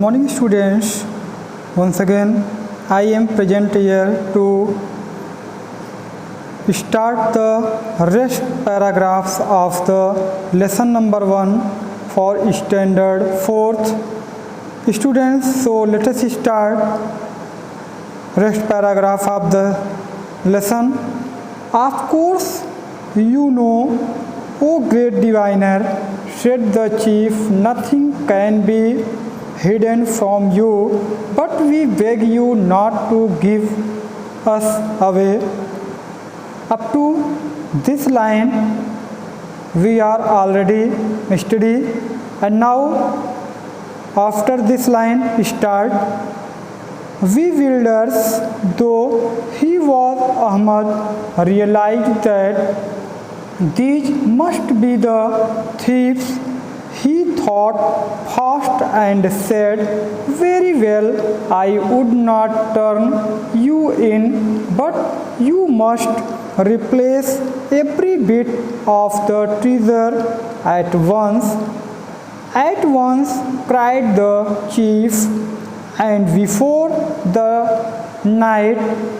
Morning students, once again I am present here to start the rest paragraphs of the lesson number 1 for standard 4th students. So let us start rest paragraph of the lesson. Of course you know, O great diviner, said the chief, nothing can be hidden from you, but we beg you not to give us away. Up to this line we are already study, and now after this line start. We builders, though he was Ahmad, realized that these must be the thieves. He thought fast and said, very well, I would not turn you in, but you must replace every bit of the treasure at once. At once, cried the chief, and before the night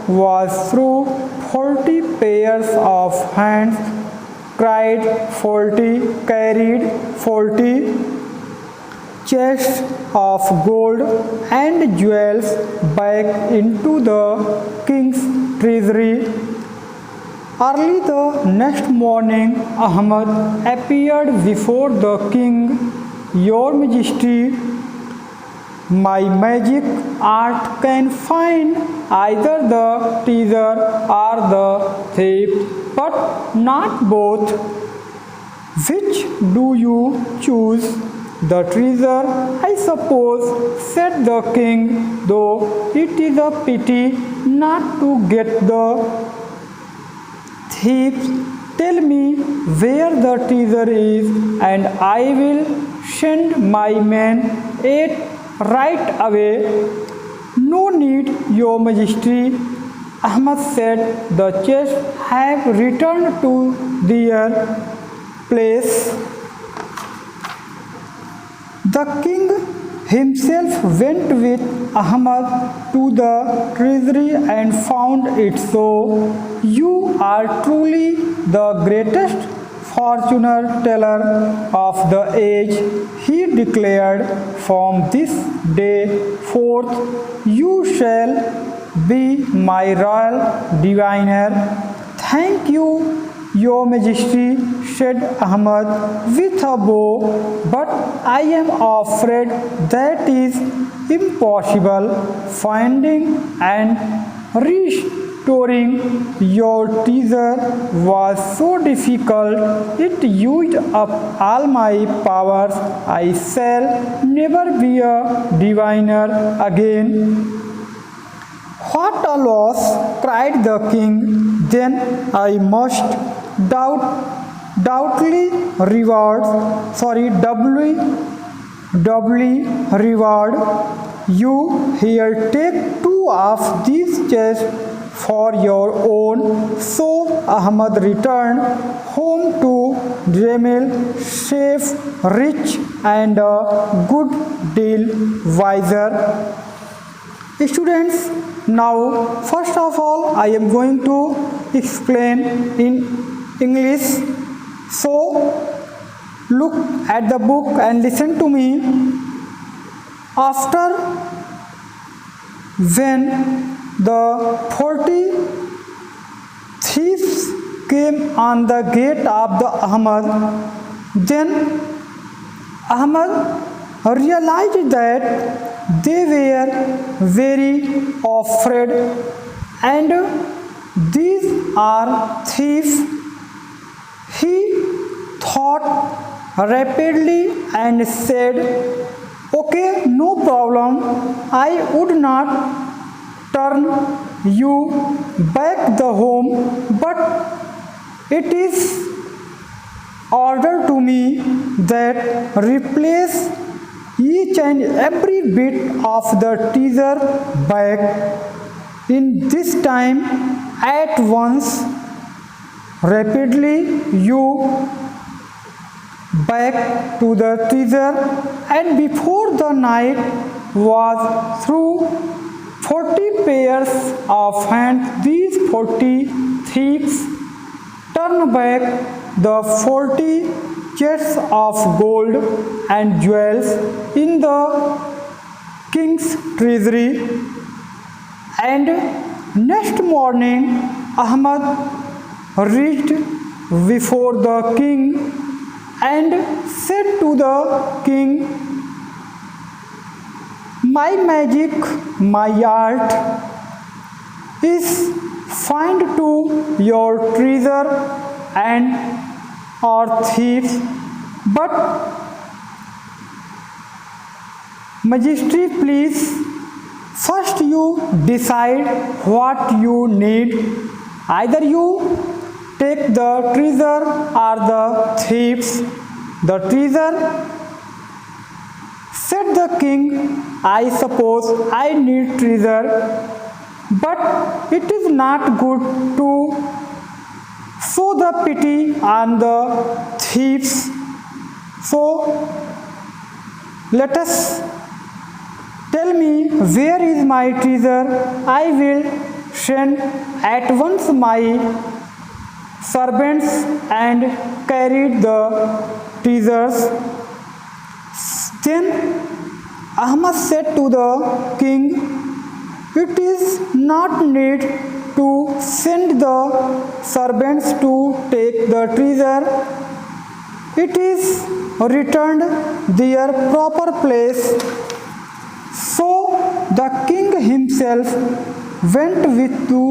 was through, 40 pairs of hands carried 40 chests of gold and jewels back into the king's treasury. Early the next morning, Ahmad appeared before the king. Your Majesty, my magic art can find either the treasure or the thief, but not both. Which do you choose? The treasure, I suppose, said the king, though it is a pity not to get the thieves. Tell me where the treasure is, and I will send my men it right away. No need, Your Majesty, Ahmad said. The chests have returned to their place. The king himself went with Ahmad to the treasury and found it so. You are truly the greatest fortune teller of the age, he declared. From this day forth, you shall be my royal diviner. Thank you, Your Majesty, said Ahmad with a bow, but I am afraid that is impossible. Finding and restoring your treasure was so difficult, it used up all my powers. I shall never be a diviner again. What a loss, cried the king. Then I must doubly reward you. Here, take 2 of these chests for your own. So Ahmad returned home to Jamil, safe, rich, and a good deal wiser. Students, now first of all I am going to explain in English. So look at the book and listen to me. After when the 40 thieves came on the gate of the Ahmad, then Ahmad realized that they were very afraid, and these are thieves. He thought rapidly and said, okay, no problem, I would not turn you back the home, but it is ordered to me that replace each and every bit of the treasure back in this time at once. Rapidly you back to the treasure, and before the night was through 40 pairs of hands. These 40 thieves turned back the 40 chests of gold and jewels in the king's treasury. And next morning Ahmad reached before the king and said to the king, "My magic, my art is find to your treasure and our thieves, but Majesty, please, first you decide what you need. Either you take the treasure or the thieves." The treasure, said the king, "I suppose I need treasure, but it is not good to show the pity on the thieves. So let us tell me where is my treasure. I will send at once my servants and carry the treasures." Then Ahmad said to the king, "It is not need to send the servants to take the treasure. It is returned their proper place." So the king himself went with the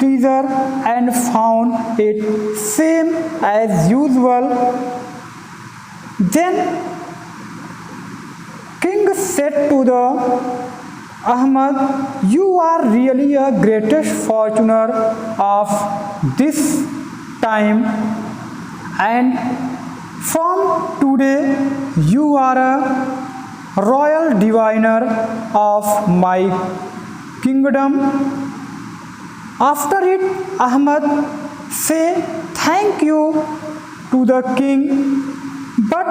treasure and found it same as usual. Then king said to the Ahmad, "You are really a greatest fortuner of this time, and from today you are a royal diviner of my kingdom." After it, Ahmad said thank you to the king, but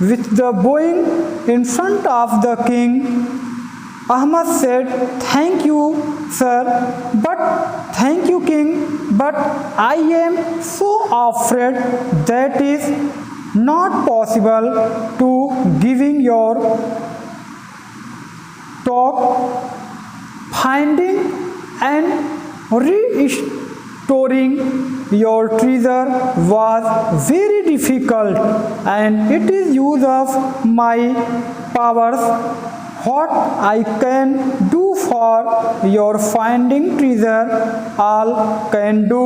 with the bowing in front of the king, Ahmad said, "Thank you, sir, but thank you, king, but I am so afraid that is not possible to giving your talk. Finding and restoring your treasure was very difficult, and it is use of my powers. What I can do for your finding treasure, all can do,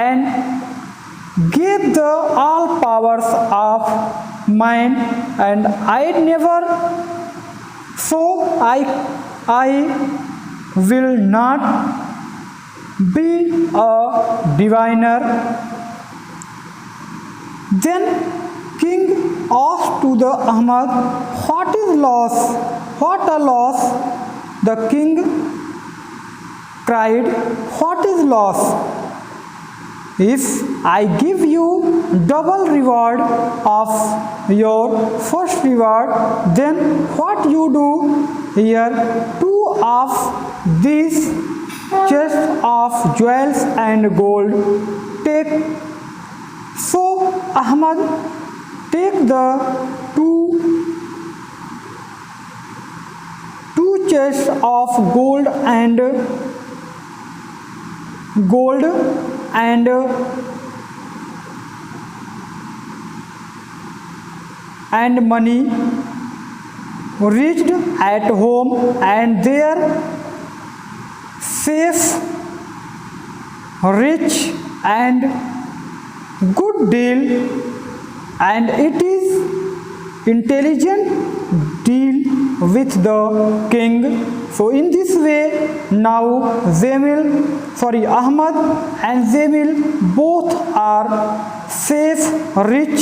and gave the all powers of mine, and I never, so I will not be a diviner." Then king asked to the Ahmad, "What is loss? What a loss!" The king cried, "What is loss? If I give you double reward of your first reward, then what you do here? Two of these chests of jewels and gold take." So Ahmad take the two chests of gold and money, reached at home, and there safe, rich and good deal, and it is intelligent deal with the king. So in this way now Ahmad and Jamil both are safe, rich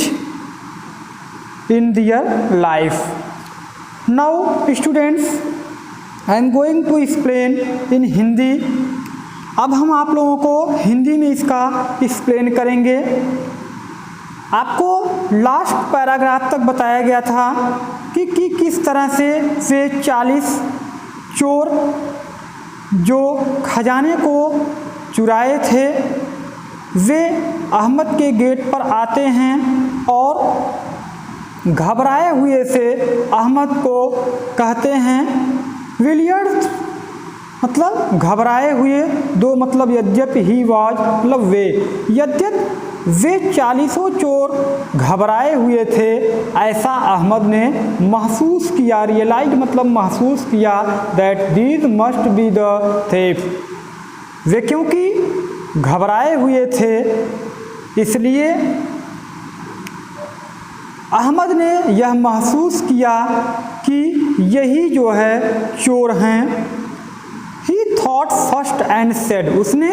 in their life. Now students, I am going to explain in Hindi. अब हम आप लोगों को हिंदी में इसका explain करेंगे। आपको last paragraph तक बताया गया था कि किस तरह से वे 40 चोर जो खजाने को चुराए थे वे अहमद के गेट पर आते हैं और घबराए हुए से अहमद को कहते हैं विलियर्ड्स, मतलब घबराए हुए, दो मतलब यद्यपि ही वाज मतलब वे, यद्यपि वे 40 चोर घबराए हुए थे ऐसा अहमद ने महसूस किया, रियलाइज मतलब महसूस किया, that these must be the thief. वे क्योंकि घबराए हुए थे इसलिए अहमद ने यह महसूस किया कि यही जो है चोर हैं। ही थॉट फर्स्ट एंड सेड, उसने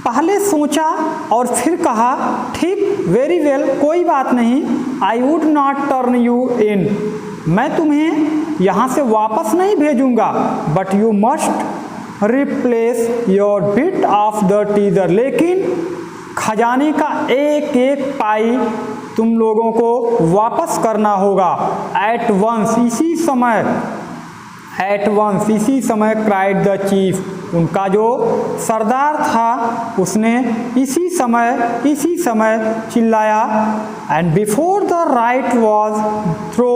पहले सोचा और फिर कहा ठीक, वेरी वेल, कोई बात नहीं, I would not turn you in, मैं तुम्हें यहाँ से वापस नहीं भेजूंगा, but you must replace your bit of the teaser, लेकिन खजाने का एक एक पाई तुम लोगों को वापस करना होगा। एट वंस, इसी समय, एट वंस, इसी समय, क्राइड द चीफ, उनका जो सरदार था उसने इसी समय चिल्लाया। And before the right was throw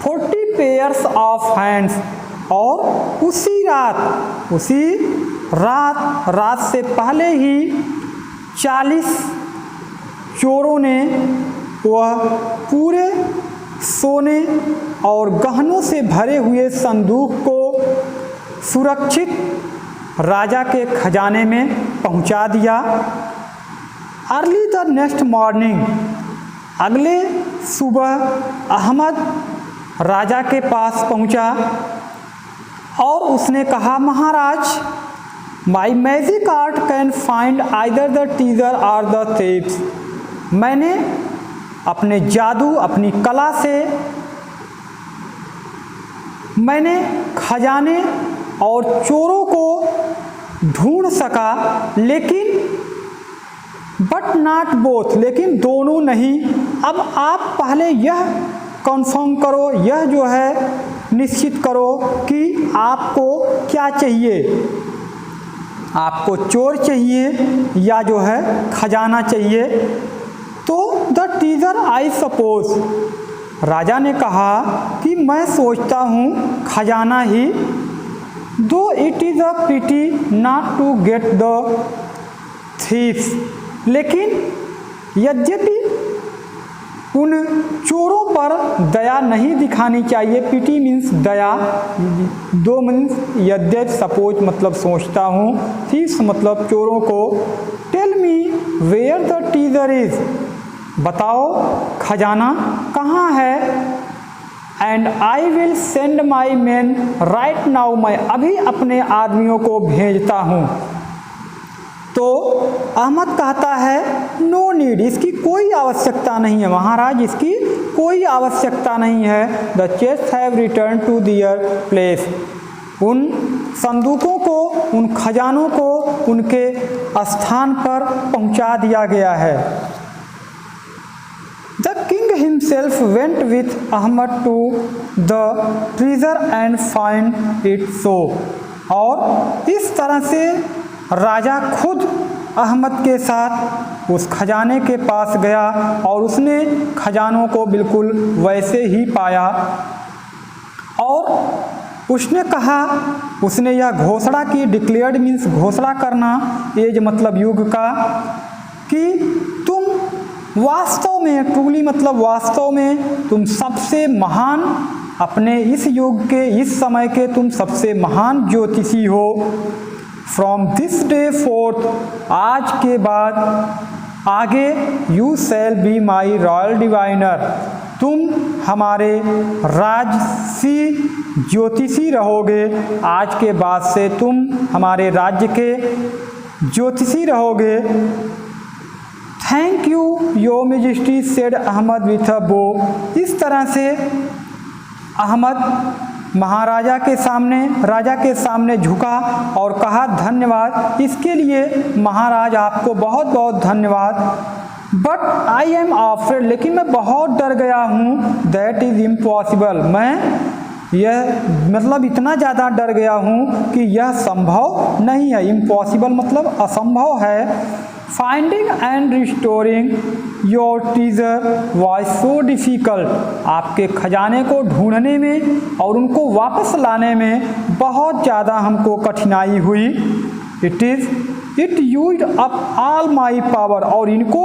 40 pairs of hands, और उसी रात से पहले ही 40 चोरों ने वह पूरे सोने और गहनों से भरे हुए संदूक को सुरक्षित राजा के खजाने में पहुंचा दिया। अर्ली द नेक्स्ट मॉर्निंग, अगले सुबह अहमद राजा के पास पहुंचा और उसने कहा, Maharaj, my magic art can find either the treasure और द थीव्स, मैंने अपने जादू, अपनी कला से मैंने खजाने और चोरों को ढूंढ सका, लेकिन बट नॉट बोथ, लेकिन दोनों नहीं। अब आप पहले यह कंफर्म करो, यह जो है निश्चित करो कि आपको क्या चाहिए, आपको चोर चाहिए या जो है खजाना चाहिए। तो द टीजर आई सपोज, राजा ने कहा कि मैं सोचता हूँ खजाना ही, though it is a pity not to get the thieves, लेकिन यद्यपि उन चोरों पर दया नहीं दिखानी चाहिए। पिटी मीन्स दया, दो मीन्स यद्यपि, सपोज मतलब सोचता हूँ, थीव्स मतलब चोरों को। Tell me where the treasure is, बताओ खजाना कहाँ है। And I will send my man right now, मैं अभी अपने आदमियों को भेजता हूँ। तो अहमद कहता है नो नीड, इसकी कोई आवश्यकता नहीं है महाराज, इसकी कोई आवश्यकता नहीं है। The chest have return to their place, उन संदूकों को, उन खजानों को उनके स्थान पर पहुंचा दिया गया है। The king himself went with Ahmad to the treasure and find it so, और इस तरह से राजा खुद अहमद के साथ उस खजाने के पास गया और उसने खजानों को बिल्कुल वैसे ही पाया। और उसने कहा, उसने यह घोषणा की, डिक्लेयर्ड मीन्स घोषणा करना, एज मतलब युग का, कि तुम वास्तव में, ट्रूली मतलब वास्तव में, तुम सबसे महान, अपने इस युग के, इस समय के तुम सबसे महान ज्योतिषी हो। फ्रॉम दिस डे फोर्थ, आज के बाद आगे, you shall be my royal diviner, तुम हमारे राजसी ज्योतिषी रहोगे। आज के बाद से तुम हमारे राज्य के ज्योतिषी रहोगे। Thank you your majesty said Ahmad with a bow, इस तरह से अहमद महाराजा के सामने, राजा के सामने झुका और कहा धन्यवाद, इसके लिए महाराज आपको बहुत बहुत धन्यवाद। बट आई एम आफ्रेड, लेकिन मैं बहुत डर गया हूँ, दैट इज़ इम्पॉसिबल, मैं यह मतलब इतना ज़्यादा डर गया हूँ कि यह संभव नहीं है। इम्पॉसिबल मतलब असंभव है। Finding and restoring your treasure was so difficult, आपके खजाने को ढूंढने में और उनको वापस लाने में बहुत ज़्यादा हमको कठिनाई हुई। It used up all my power, और इनको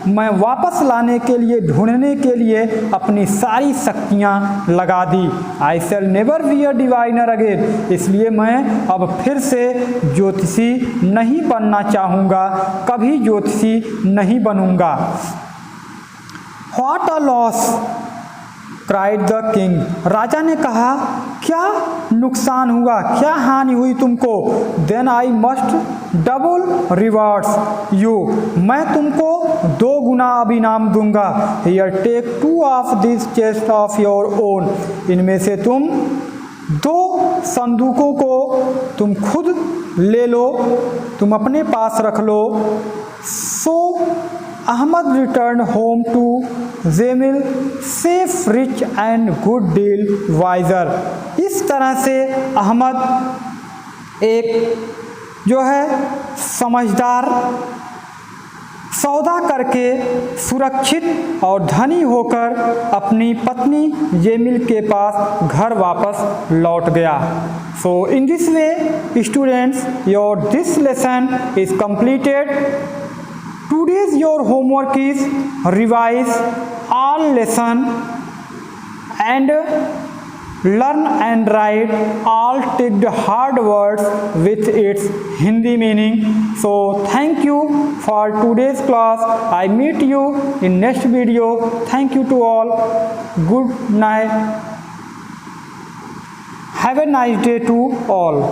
मैं वापस लाने के लिए, ढूंढने के लिए अपनी सारी शक्तियाँ लगा दी। I shall never be a diviner again, इसलिए मैं अब फिर से ज्योतिषी नहीं बनना चाहूँगा, कभी ज्योतिषी नहीं बनूँगा। What a loss cried the king, राजा ने कहा क्या नुकसान हुआ, क्या हानि हुई तुमको। Then I must double rewards you, मैं तुमको 2 गुना अब इनाम दूंगा। Here take 2 of this chest of your own, इनमें से तुम 2 संदूकों को तुम खुद ले लो, तुम अपने पास रख लो। So Ahmed return home to Jamil safe rich and good deal wiser. इस तरह से अहमद एक जो है समझदार, सौदा करके सुरक्षित और धनी होकर अपनी पत्नी जेमिल के पास घर वापस लौट गया। So in this way students, your this lesson is completed. Today's your homework is revise all lesson and learn and write all ticked hard words with its Hindi meaning. So thank you for today's class. I meet you in next video. Thank you to all. Good night. Have a nice day to all.